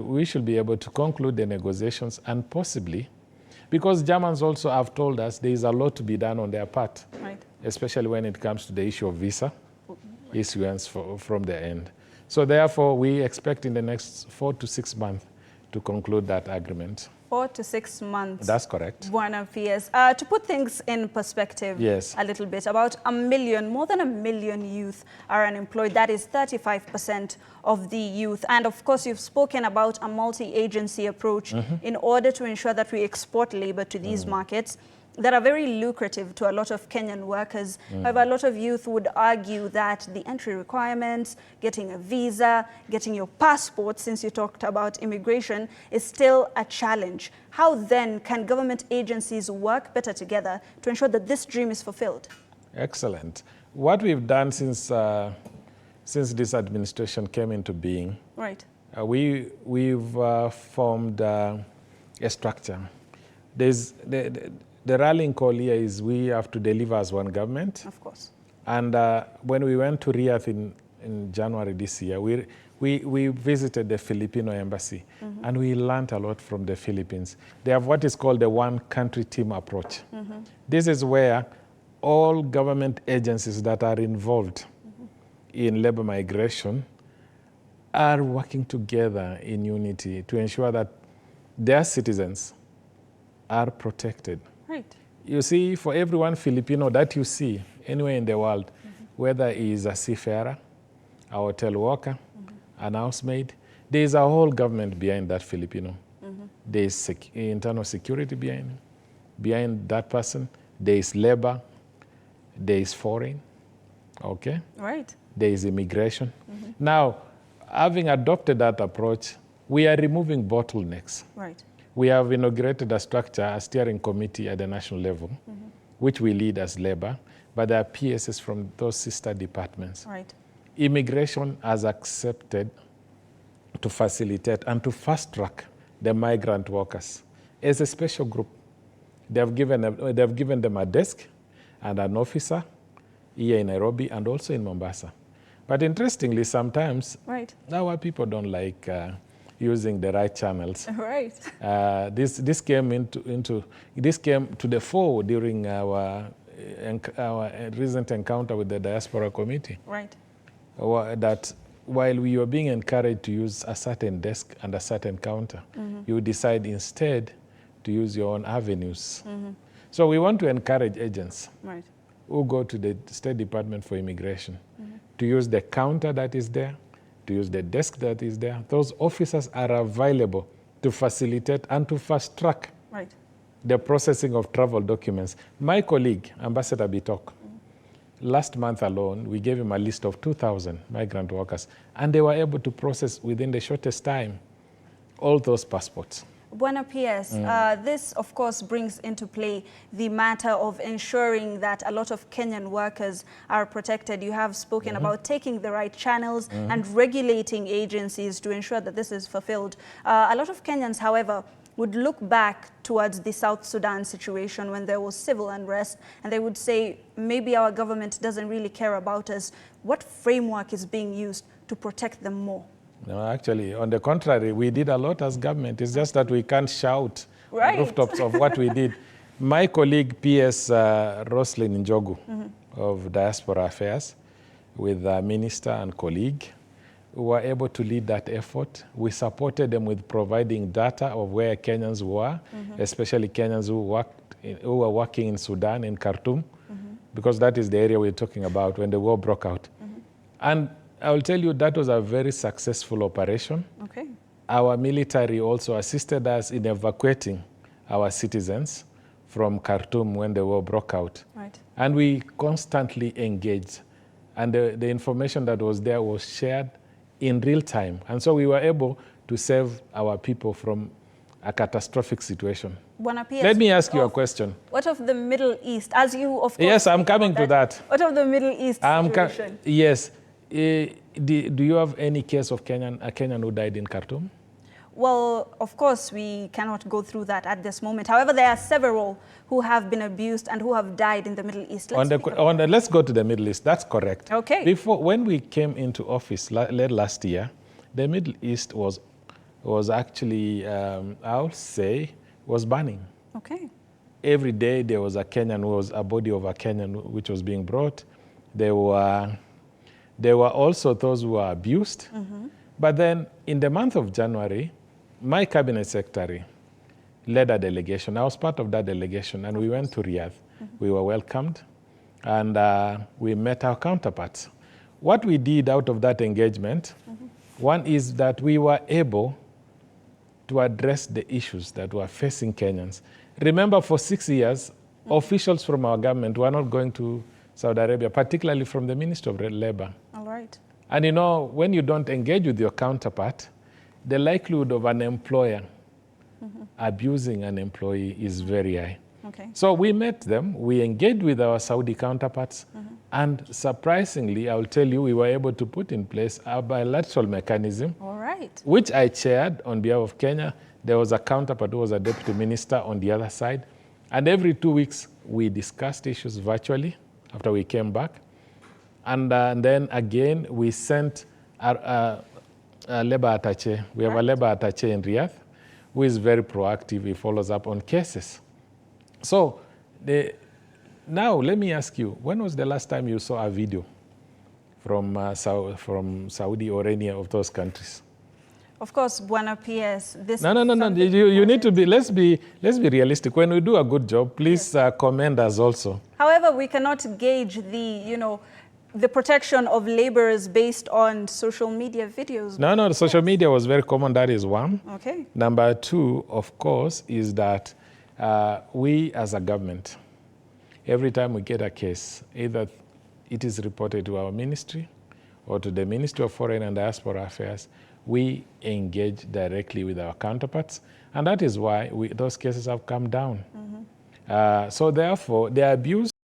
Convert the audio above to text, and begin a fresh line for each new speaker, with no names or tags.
We should be able to conclude the negotiations and possibly, because Germans also have told us there is a lot to be done on their part,
right,
especially when it comes to the issue of visa issuance from the end. So therefore, we expect in the next 4 to 6 months to conclude that agreement.
4 to 6 months.
That's correct.
Bwana PS. To put things in perspective
yes.
a little bit, about more than a million youth are unemployed. That is 35% of the youth. And of course, you've spoken about a multi-agency approach in order to ensure that we export labor to these markets that are very lucrative to a lot of Kenyan workers. However, a lot of youth would argue that the entry requirements, getting a visa, getting your passport, since you talked about immigration, is still a challenge. How then can government agencies work better together to ensure that this dream is fulfilled?
Excellent. What we've done since this administration came into being,
right,
we've formed a structure. The rallying call here is we have to deliver as one government.
Of course.
And when we went to Riyadh in January this year, we visited the Filipino embassy and we learned a lot from the Philippines. They have what is called the one country team approach. This is where all government agencies that are involved in labor migration are working together in unity to ensure that their citizens are protected.
Right.
You see, for everyone Filipino that you see anywhere in the world, whether he is a seafarer, a hotel worker, an housemaid, there is a whole government behind that Filipino. There is internal security behind that person. There is labor. There is foreign. Okay?
Right.
There is immigration. Now, having adopted that approach, we are removing bottlenecks.
Right.
We have inaugurated a structure, a steering committee at the national level, which we lead as labor, but there are PSs from those sister departments.
Right.
Immigration has accepted to facilitate and to fast track the migrant workers as a special group. They have given them a desk and an officer here in Nairobi and also in Mombasa. But interestingly, sometimes our people don't like using the right channels.
Right.
This came to the fore during our recent encounter with the diaspora committee.
Right.
That while we were being encouraged to use a certain desk and a certain counter, you decide instead to use your own avenues. So we want to encourage agents who go to the State Department for Immigration to use the counter that is there, to use the desk that is there. Those officers are available to facilitate and to fast track the processing of travel documents. My colleague, Ambassador Bitok, last month alone, we gave him a list of 2,000 migrant workers, and they were able to process within the shortest time all those passports.
Bwana PS, this of course brings into play the matter of ensuring that a lot of Kenyan workers are protected. You have spoken about taking the right channels and regulating agencies to ensure that this is fulfilled. A lot of Kenyans, however, would look back towards the South Sudan situation when there was civil unrest, and they would say, maybe our government doesn't really care about us. What framework is being used to protect them more?
No, actually, on the contrary, we did a lot as government. It's just that we can't shout on rooftops of what we did. My colleague, PS Roslyn Njogu of Diaspora Affairs, with a minister and colleague, were able to lead that effort. We supported them with providing data of where Kenyans were, especially Kenyans who were working in Sudan, in Khartoum, because that is the area we're talking about when the war broke out. And I will tell you that was a very successful operation.
Okay.
Our military also assisted us in evacuating our citizens from Khartoum when the war broke out.
Right.
And we constantly engaged. And the information that was there was shared in real time. And so we were able to save our people from a catastrophic situation. Let me ask you a question.
What of the Middle East? As you, of course...
Yes, I'm coming to that.
What of the Middle East situation?
Yes. Do you have any case of a Kenyan who died in Khartoum?
Well, of course, we cannot go through that at this moment. However, there are several who have been abused and who have died in the Middle East.
Let's go to the Middle East. That's correct.
Okay.
When we came into office late last year, the Middle East was was actually, I'll say, was burning.
Okay.
Every day there was a Kenyan, was a body of a Kenyan which was being brought. There were also those who were abused. But then in the month of January, my cabinet secretary led a delegation. I was part of that delegation, and we went to Riyadh. We were welcomed, and we met our counterparts. What we did out of that engagement, one is that we were able to address the issues that were facing Kenyans. Remember, for 6 years, officials from our government were not going to Saudi Arabia, particularly from the Ministry of Labor.
All right.
And you know, when you don't engage with your counterpart, the likelihood of an employer abusing an employee is very high.
Okay.
So we met them, we engaged with our Saudi counterparts, and surprisingly, I will tell you, we were able to put in place a bilateral mechanism,
All right.
which I chaired on behalf of Kenya. There was a counterpart who was a deputy minister on the other side. And every 2 weeks, we discussed issues virtually after we came back. And then again, we sent a labor attaché. We have a labor attaché in Riyadh who is very proactive. He follows up on cases. So now let me ask you, when was the last time you saw a video from Saudi or any of those countries?
Of course, Buena PS. This
No. You need to be. Let's be realistic. When we do a good job, please commend us also.
However, we cannot gauge the protection of laborers based on social media videos.
No. The social media was very common. That is one.
Okay.
Number two, of course, is that we as a government, every time we get a case, either it is reported to our ministry or to the Ministry of Foreign and Diaspora Affairs, we engage directly with our counterparts, and that is why those cases have come down. So therefore, the abuse